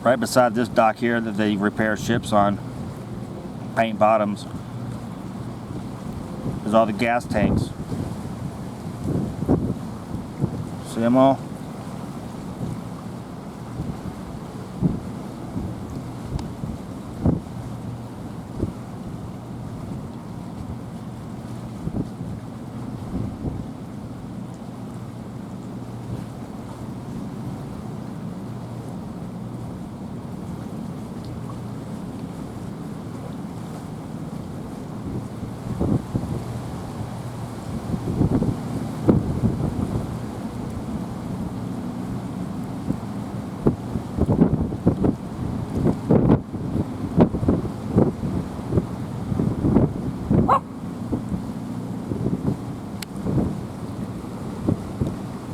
right beside this dock here that they repair ships on, paint bottoms. There's all the gas tanks. See them all?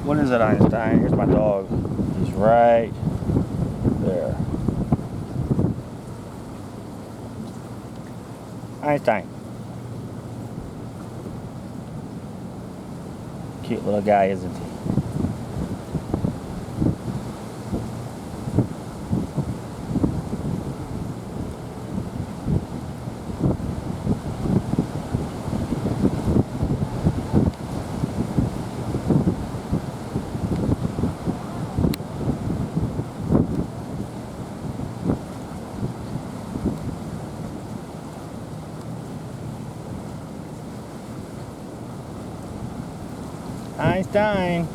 What is it, Einstein? Here's my dog. He's right there. Einstein. Cute little guy, isn't he? Einstein.